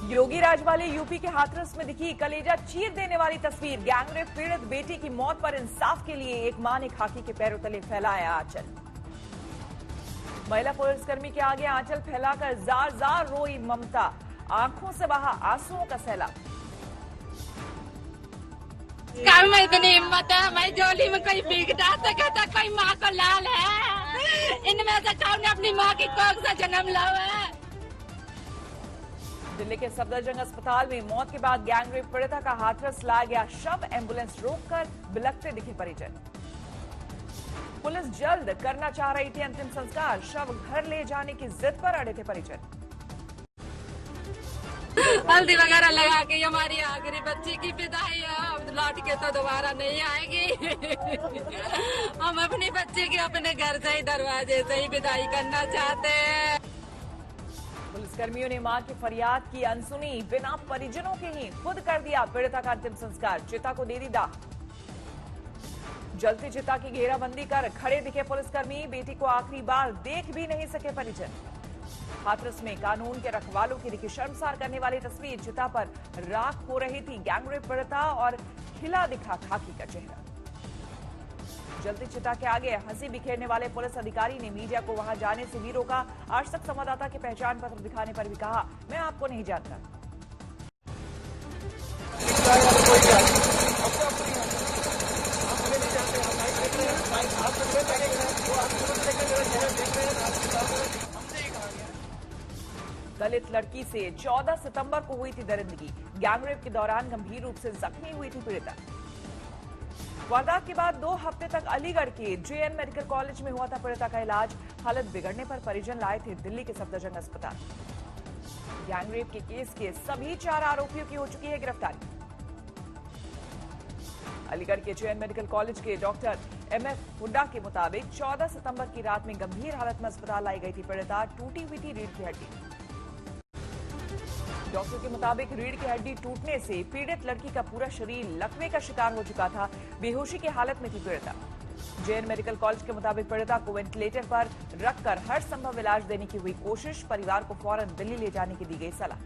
योगी राज वाले यूपी के हाथरस में दिखी कलेजा चीर देने वाली तस्वीर। गैंगरेप पीड़ित बेटी की मौत पर इंसाफ के लिए एक मां ने खाकी के पैरों तले फैलाया आंचल। महिला पुलिसकर्मी के आगे आंचल फैलाकर जार जार रोई ममता, आंखों से बहा आंसुओं का सैलाब। काम में इतनी हिम्मत है, हमारी झोली में कोई भीख डाल सकता, कोई माँ को लाल है। इनमें से कौन ने अपनी माँ की कोख से जन्म लिया है। दिल्ली के सफदरजंग अस्पताल में मौत के बाद गैंगरेप पीड़िता का हाथरस लाया गया शव, एम्बुलेंस रोककर बिलखते दिखे परिजन। पुलिस जल्द करना चाह रही थी अंतिम संस्कार, शव घर ले जाने की जिद पर अड़े थे परिजन। हल्दी वगैरह लगा के हमारी आखिरी बच्ची की विदाई है, लौट के तो दोबारा नहीं आएगी। हम अपनी बच्ची की अपने घर से ही दरवाजे से ही विदाई करना चाहते हैं। पुलिसकर्मियों ने मां की फरियाद की अनसुनी, बिना परिजनों के ही खुद कर दिया पीड़िता का अंतिम संस्कार, चिता को दे दी दाह। जलती चिता की घेराबंदी कर खड़े दिखे पुलिसकर्मी, बेटी को आखिरी बार देख भी नहीं सके परिजन। हाथरस में कानून के रखवालों की दिखी शर्मसार करने वाली तस्वीर, चिता पर राख हो रही थी गैंगरेप पीड़िता और खिला दिखा खाकी का चेहरा। जलती चिता के आगे हंसी बिखेरने वाले पुलिस अधिकारी ने मीडिया को वहां जाने से भी रोका। आज तक संवाददाता के पहचान पत्र दिखाने पर भी कहा, मैं आपको नहीं जानता। दलित लड़की से 14 सितंबर को हुई थी दरिंदगी। गैंगरेप के दौरान गंभीर रूप से जख्मी हुई थी पीड़िता। वारदात के बाद 2 हफ्ते तक अलीगढ़ के जेएन मेडिकल कॉलेज में हुआ था पीड़िता का इलाज। हालत बिगड़ने पर परिजन लाए थे दिल्ली के सफदरजंग अस्पताल। गैंगरेप के केस के सभी 4 आरोपियों की हो चुकी है गिरफ्तारी। अलीगढ़ के जेएन मेडिकल कॉलेज के डॉक्टर एमएफ हुड्डा के मुताबिक 14 सितंबर की रात में गंभीर हालत में अस्पताल लाई गई थी पीड़िता, टूटी हुई थी रीढ़ की हड्डी। डॉक्टर के मुताबिक रीढ़ की हड्डी टूटने से पीड़ित लड़की का पूरा शरीर लकवे का शिकार हो चुका था, बेहोशी की हालत में थी पीड़िता। जेएन मेडिकल कॉलेज के मुताबिक पीड़िता को वेंटिलेटर पर रखकर हर संभव इलाज देने की हुई कोशिश, परिवार को फौरन दिल्ली ले जाने की दी गई सलाह।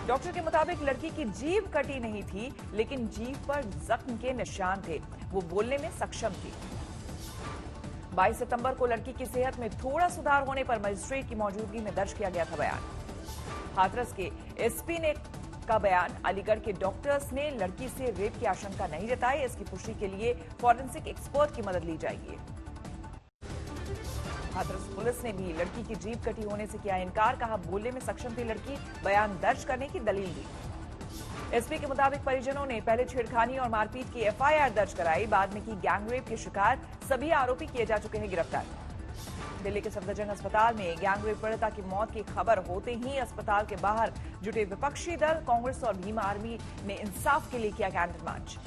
डॉक्टर के मुताबिक लड़की की जीभ कटी नहीं थी, लेकिन जीभ पर जख्म के निशान थे, वो बोलने में सक्षम थी। 22 सितंबर को लड़की की सेहत में थोड़ा सुधार होने पर मजिस्ट्रेट की मौजूदगी में दर्ज किया गया था बयान। हाथरस के एसपी ने का बयान, अलीगढ़ के डॉक्टर्स ने लड़की से रेप की आशंका नहीं जताई, इसकी पुष्टि के लिए फॉरेंसिक एक्सपर्ट की मदद ली जाएगी। हाथरस पुलिस ने भी लड़की की जीभ कटी होने से किया इनकार, कहा बोलने में सक्षम थी लड़की, बयान दर्ज करने की दलील दी। एसपी के मुताबिक परिजनों ने पहले छेड़खानी और मारपीट की एफआईआर दर्ज कराई, बाद में की गैंगरेप की शिकायत, सभी आरोपी किए जा चुके हैं गिरफ्तार। दिल्ली के सफदरजंग अस्पताल में गैंगरेप पीड़िता की मौत की खबर होते ही अस्पताल के बाहर जुटे विपक्षी दल, कांग्रेस और भीम आर्मी ने इंसाफ के लिए किया कैंडल मार्च।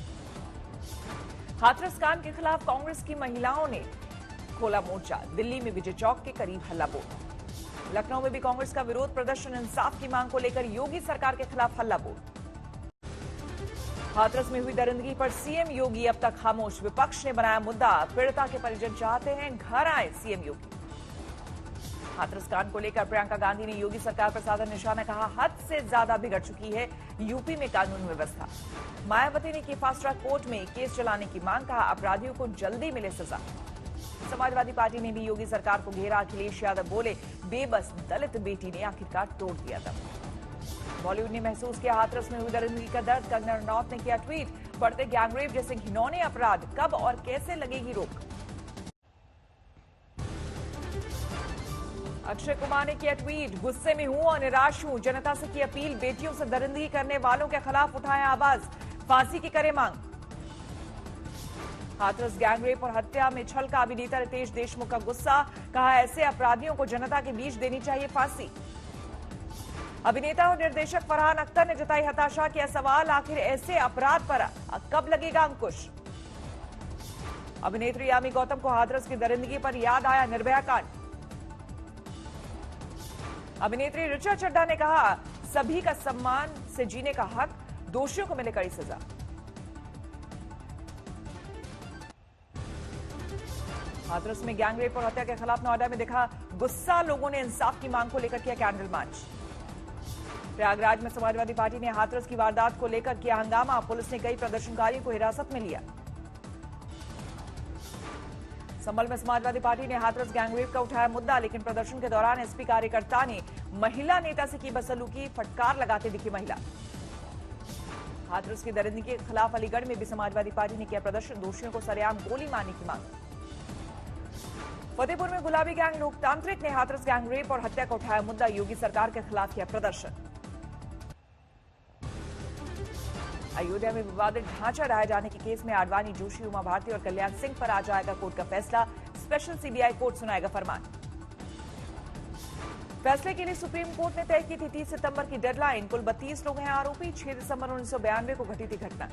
हाथरस कांड के खिलाफ कांग्रेस की महिलाओं ने खोला मोर्चा, दिल्ली में विजय चौक के करीब हल्ला बोल। लखनऊ में भी कांग्रेस का विरोध प्रदर्शन, इंसाफ की मांग को लेकर योगी सरकार के खिलाफ हल्ला बोल। हाथरस में हुई दरिंदगी पर सीएम योगी अब तक खामोश, विपक्ष ने बनाया मुद्दा, पीड़िता के परिजन चाहते हैं घर आए सीएम योगी। हाथरस कांड को लेकर प्रियंका गांधी ने योगी सरकार पर साधा निशाना, कहा हद से ज्यादा बिगड़ चुकी है यूपी में कानून व्यवस्था। मायावती ने की फास्ट ट्रैक कोर्ट में केस चलाने की मांग, कहा अपराधियों को जल्दी मिले सजा। समाजवादी पार्टी ने भी योगी सरकार को घेरा, अखिलेश यादव बोले बेबस दलित बेटी ने आखिरकार तोड़ दिया था। बॉलीवुड ने महसूस किया हाथरस में हुई दरिंदगी का दर्द, कंगना रनौत ने किया ट्वीट, बढ़ते गैंगरेप जैसे घिनौने अपराध कब और कैसे लगेगी रोक। अक्षय कुमार ने किया ट्वीट, गुस्से में हूं और निराश हूं, जनता से की अपील, बेटियों से दरिंदगी करने वालों के खिलाफ उठाएं आवाज, फांसी की करे मांग। हाथरस गैंगरेप और हत्या में छल का अभिनेता रितेश देशमुख का गुस्सा, कहा ऐसे अपराधियों को जनता के बीच देनी चाहिए फांसी। अभिनेता और निर्देशक फरहान अख्तर ने जताई हताशा, किया सवाल आखिर ऐसे अपराध पर कब लगेगा अंकुश। अभिनेत्री यामी गौतम को हाथरस की दरिंदगी पर याद आया निर्भया कांड। अभिनेत्री ऋचा चड्ढा ने कहा सभी का सम्मान से जीने का हक, दोषियों को मिले कड़ी सजा। हाथरस में गैंगरेप और हत्या के खिलाफ नोएडा में दिखा गुस्सा, लोगों ने इंसाफ की मांग को लेकर किया कैंडल मार्च। प्रयागराज में समाजवादी पार्टी ने हाथरस की वारदात को लेकर किया हंगामा। पुलिस ने कई प्रदर्शनकारियों को हिरासत में लिया। संभल में समाजवादी पार्टी ने हाथरस गैंगरेप का उठाया मुद्दा, लेकिन प्रदर्शन के दौरान एसपी कार्यकर्ता ने महिला नेता से की बदसलूकी, फटकार लगाते दिखी महिला। हाथरस की दरिंदगी के खिलाफ अलीगढ़ में भी समाजवादी पार्टी ने किया प्रदर्शन, दोषियों को सरेआम गोली मारने की मांग। फतेहपुर में गुलाबी गैंग लोकतांत्रिक ने हाथरस गैंगरेप और हत्या का उठाया मुद्दा, योगी सरकार के खिलाफ किया प्रदर्शन। अयोध्या में विवादित ढांचा ढाए जाने के केस में आडवाणी, जोशी, उमा भारती और कल्याण सिंह पर आ जाएगा कोर्ट का फैसला। स्पेशल सीबीआई कोर्ट सुनाएगा फरमान। फैसले के लिए सुप्रीम कोर्ट ने तय की थी 30 सितंबर की डेडलाइन। कुल 32 लोग हैं आरोपी। 6 दिसंबर 1992 को घटी थी घटना।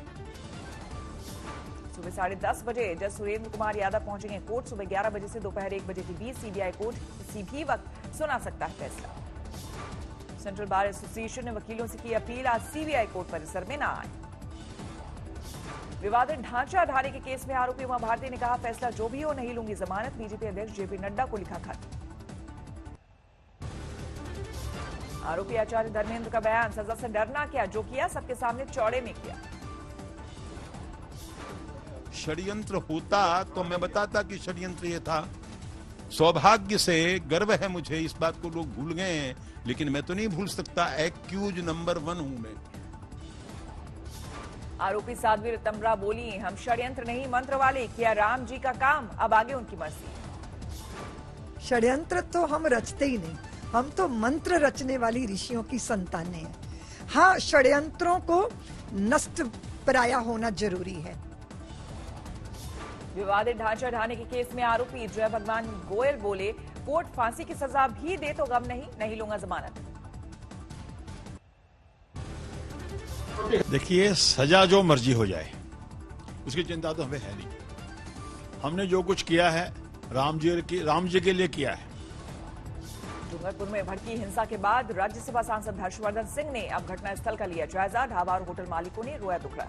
सुबह 10:30 बजे जज सुरेंद्र कुमार यादव पहुंचेंगे कोर्ट। सुबह 11 बजे से दोपहर 1 बजे के बीच सीबीआई कोर्ट किसी भी वक्त सुना सकता है फैसला। सेंट्रल बार एसोसिएशन ने वकीलों से की अपील, आज सीबीआई कोर्ट परिसर में न आए। विवादित ढांचा ढाने के केस में आरोपी उमा भारती ने कहा, फैसला जो भी हो नहीं लूंगी जमानत। बीजेपी अध्यक्ष जेपी नड्डा को लिखा खत। आरोपी आचार्य धर्मेंद्र का बयान, सजा से डरना क्या, जो किया सबके सामने चौड़े में किया। षड्यंत्र होता तो मैं बताता कि षड्यंत्र ये था। सौभाग्य से गर्व है मुझे, इस बात को लोग भूल गए हैं, लेकिन मैं तो नहीं भूल सकता। एक्यूज नंबर 1 हूं मैं। आरोपी साध्वी रतम्बरा बोली, हम षड्यंत्र नहीं मंत्र वाले, किया राम जी का काम, अब आगे उनकी मर्जी। षड्यंत्र तो हम रचते ही नहीं, हम तो मंत्र रचने वाली ऋषियों की संतानें हैं। हाँ, षड्यंत्रों को नष्ट पराया होना जरूरी है। विवादित ढांचा ढाने के केस में आरोपी जय भगवान गोयल बोले, कोर्ट फांसी की सजा भी दे तो गम नहीं लूंगा जमानत। देखिए, सजा जो मर्जी हो जाए उसकी चिंता तो हमें है नहीं। हमने जो कुछ किया है राम जी के लिए किया है। डूंगरपुर में भड़की हिंसा के बाद राज्यसभा सांसद हर्षवर्धन सिंह ने अब घटनास्थल का लिया जायजा। ढाबा और होटल मालिकों ने रोया दुखड़ा।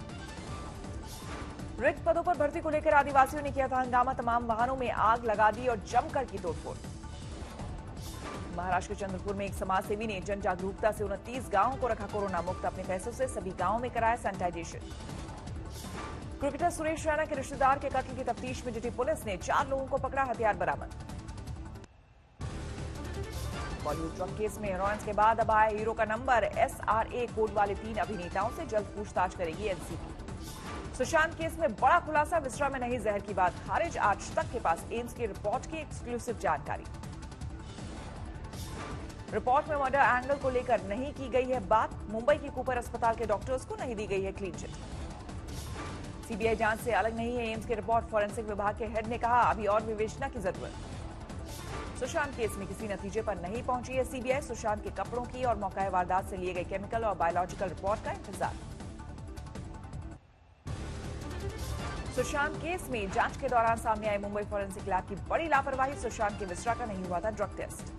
रिक्त पदों पर भर्ती को लेकर आदिवासियों ने किया था हंगामा। तमाम वाहनों में आग लगा दी और जमकर की तोड़फोड़। महाराष्ट्र के चंद्रपुर में एक समाजसेवी ने जन जागरूकता से 29 गांवों को रखा कोरोना मुक्त। अपने पैसों से सभी गांवों में कराया सैनिटाइजेशन। क्रिकेटर सुरेश रैना के रिश्तेदार के कत्ल की तफ्तीश में जुटी पुलिस ने 4 लोगों को पकड़ा, हथियार बरामद। बॉलीवुड ड्रग केस में हेरोइंस के बाद अब आया हीरो का नंबर। SRA कोड वाले 3 अभिनेताओं से जल्द पूछताछ करेगी एनसीबी। सुशांत केस में बड़ा खुलासा, विस्रा में नहीं जहर की बात खारिज। आज तक के पास एम्स की रिपोर्ट की एक्सक्लूसिव जानकारी। रिपोर्ट में मर्डर एंगल को लेकर नहीं की गई है बात। मुंबई के कूपर अस्पताल के डॉक्टर्स को नहीं दी गई है क्लीन चिट। सीबीआई जांच से अलग नहीं है एम्स की रिपोर्ट। फॉरेंसिक विभाग के हेड ने कहा, अभी और विवेचना की जरूरत। सुशांत केस में किसी नतीजे पर नहीं पहुंची है सीबीआई। सुशांत के कपड़ों की और मौका वारदात से लिए गए केमिकल और बायोलॉजिकल रिपोर्ट का इंतजार। सुशांत केस में जांच के दौरान सामने आई मुंबई फॉरेंसिक लैब की बड़ी लापरवाही। सुशांत के विस्रा का नहीं हुआ था ड्रग टेस्ट।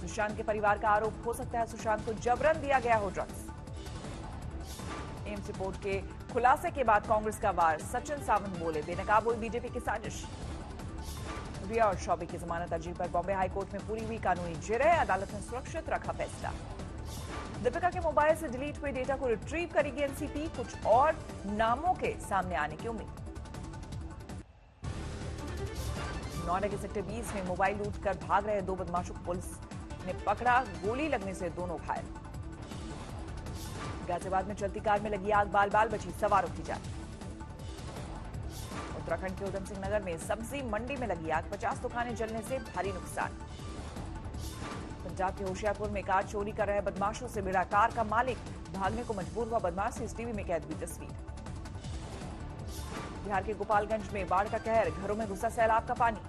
सुशांत के परिवार का आरोप हो सकता है सुशांत को जबरन दिया गया हो ड्रग्स। एम्स रिपोर्ट के खुलासे के बाद कांग्रेस का वार। सचिन सावंत बोले, बेनकाब हुई बीजेपी की साजिश। रिया और शौबे की जमानत अर्जी पर बॉम्बे हाईकोर्ट में पूरी हुई कानूनी जिरह। अदालत ने सुरक्षित रखा फैसला। दीपिका के मोबाइल से डिलीट हुए डेटा को रिट्रीव करेगी एनसीपी। कुछ और नामों के सामने आने की उम्मीद। नोएडा के सेक्टर 20 में मोबाइल लूट कर भाग रहे 2 बदमाशों को पुलिस ने पकड़ा। गोली लगने से दोनों घायल। गाजियाबाद में चलती कार में लगी आग, बाल बाल बची सवारों की जान। उत्तराखंड के उधम सिंह नगर में सब्जी मंडी में लगी आग, 50 दुकानें जलने से भारी नुकसान। पंजाब के होशियारपुर में कार चोरी कर रहे बदमाशों से भिड़ा कार का मालिक, भागने को मजबूर हुआ बदमाश। सीसीटीवी में कैद हुई तस्वीर। बिहार के गोपालगंज में बाढ़ का कहर, घरों में घुसा सैलाब का पानी।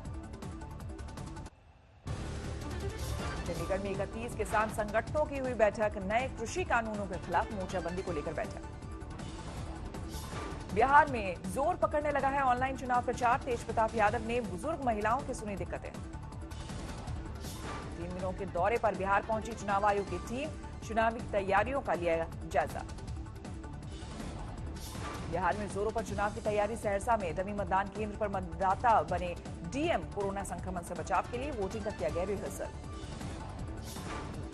चंडीगढ़ में 31 किसान संगठनों की हुई बैठक, नए कृषि कानूनों के खिलाफ मोर्चाबंदी को लेकर बैठक। बिहार में जोर पकड़ने लगा है ऑनलाइन चुनाव प्रचार। तेज प्रताप यादव ने बुजुर्ग महिलाओं की सुनी दिक्कतें। 3 दिनों के दौरे पर बिहार पहुंची चुनाव आयोग की टीम, चुनावी तैयारियों का लिया जायजा। बिहार में जोरों पर चुनाव की तैयारी। सहरसा में डमी मतदान केंद्र पर मतदाता बने डीएम। कोरोना संक्रमण से बचाव के लिए वोटिंग का किया गया रिहर्सल।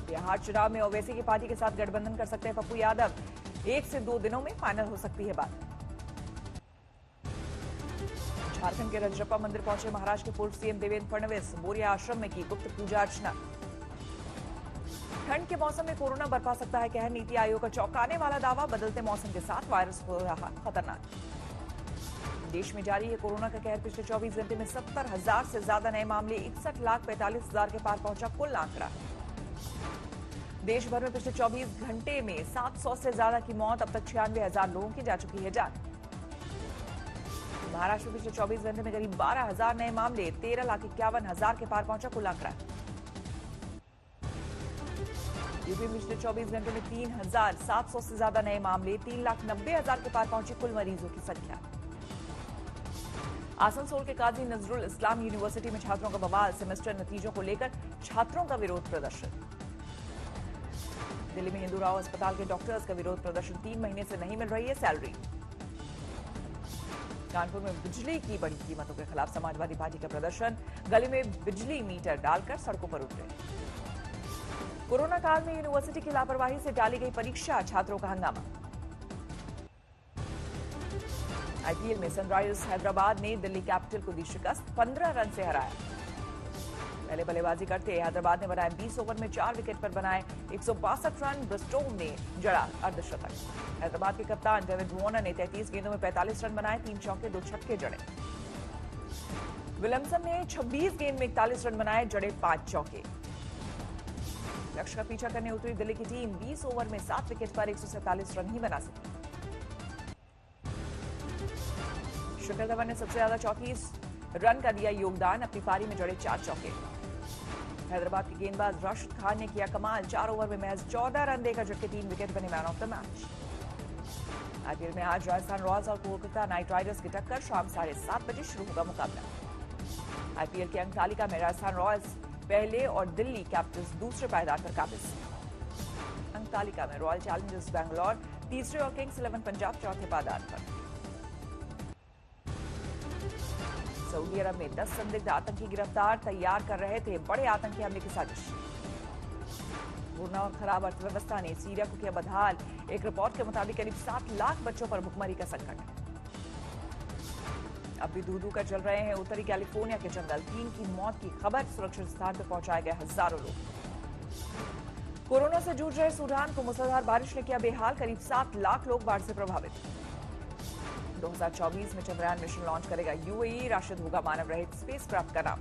बिहार चुनाव में ओवैसी की पार्टी के साथ गठबंधन कर सकते हैं पप्पू यादव। 1 से 2 दिनों में फाइनल हो सकती है बात। झारखंड के रजरप्पा मंदिर पहुंचे महाराष्ट्र के पूर्व सीएम देवेंद्र फडणवीस। बोरिया आश्रम में की गुप्त पूजा अर्चना। ठंड के मौसम में कोरोना बरपा सकता है कहर। नीति आयोग का चौंकाने वाला दावा। बदलते मौसम के साथ वायरस हो रहा खतरनाक। देश में जारी है कोरोना का कहर। पिछले 24 घंटे में 70,000 से ज्यादा नए मामले। 61,45,000 के पार पहुंचा कुल आंकड़ा। देश भर में पिछले 24 घंटे में 700 से ज्यादा की मौत। अब तक 96,000 लोगों की जा चुकी है जान। महाराष्ट्र में पिछले 24 घंटे में करीब 12,000 नए मामले। 13,51,000 के पार पहुंचा कुल आंकड़ा। यूपी में पिछले 24 घंटे में 3,700 से ज्यादा नए मामले। 3,90,000 के पार पहुंची कुल मरीजों की संख्या। आसनसोल के काजी नजरुल इस्लाम यूनिवर्सिटी में छात्रों का बवाल। सेमेस्टर नतीजों को लेकर छात्रों का विरोध प्रदर्शन। दिल्ली में हिंदू राव अस्पताल के डॉक्टर्स का विरोध प्रदर्शन। 3 महीने से नहीं मिल रही है सैलरी। कानपुर में बिजली की बढ़ी कीमतों के खिलाफ समाजवादी पार्टी का प्रदर्शन। गली में बिजली मीटर डालकर सड़कों पर उतरे। कोरोना काल में यूनिवर्सिटी की लापरवाही से टाली गई परीक्षा। छात्रों का हंगामा। आईपीएल में सनराइजर्स हैदराबाद ने दिल्ली कैपिटल को दी शिकस्त। 15 रन से हराया। पहले बल्लेबाजी करते हैदराबाद ने बनाए 20 ओवर में 4 विकेट पर बनाए 162 रन। ब्रिस्टो ने जड़ा अर्धशतक। हैदराबाद के कप्तान डेविड वार्नर ने 33 गेंदों में 45 रन बनाए। 3 चौके 2 छक्के जड़े। विलियमसन ने 26 गेंद में 41 रन बनाए। जड़े 5 चौके। लक्ष्य का पीछा करने उतरी दिल्ली की टीम 20 ओवर में 7 विकेट पर 147 रन ही बना सकी। शिखर धवन ने सबसे ज्यादा 34 रन का दिया योगदान। अपनी पारी में जड़े 4 चौके। हैदराबाद के गेंदबाज राशिद खान ने किया कमाल। 4 ओवर में महज 14 रन देकर जबकि 3 विकेट बने man of the match. IPL में आज राजस्थान रॉयल्स और कोलकाता नाइट राइडर्स की टक्कर। शाम 7:30 बजे शुरू होगा मुकाबला। आईपीएल की अंक तालिका में राजस्थान रॉयल्स पहले और दिल्ली कैपिटल्स दूसरे पायदान पर काबिज। अंक तालिका में रॉयल चैलेंजर्स बैंगलोर तीसरे और किंग्स 11 पंजाब चौथे पायदान पर। सऊदी अरब में 10 संदिग्ध आतंकी गिरफ्तार। तैयार कर रहे थे बड़े आतंकी हमले की साजिश। वरना और खराब अर्थव्यवस्था ने सीरिया को किया बदहाल। एक रिपोर्ट के मुताबिक करीब 7 लाख बच्चों पर भुखमरी का संकट। अब भी धू-धू कर जल रहे हैं उत्तरी कैलिफोर्निया के जंगल। 3 की मौत की खबर। सुरक्षित स्थान पर पहुंचाए गए हजारों लोग। कोरोना से जूझ रहे सूडान को मूसलाधार बारिश ने किया बेहाल। करीब 7 लाख लोग बाढ़ से प्रभावित। 2024 में चंद्रयान मिशन लॉन्च करेगा यूएई। राशिद होगा मानव रहित स्पेसक्राफ्ट का नाम।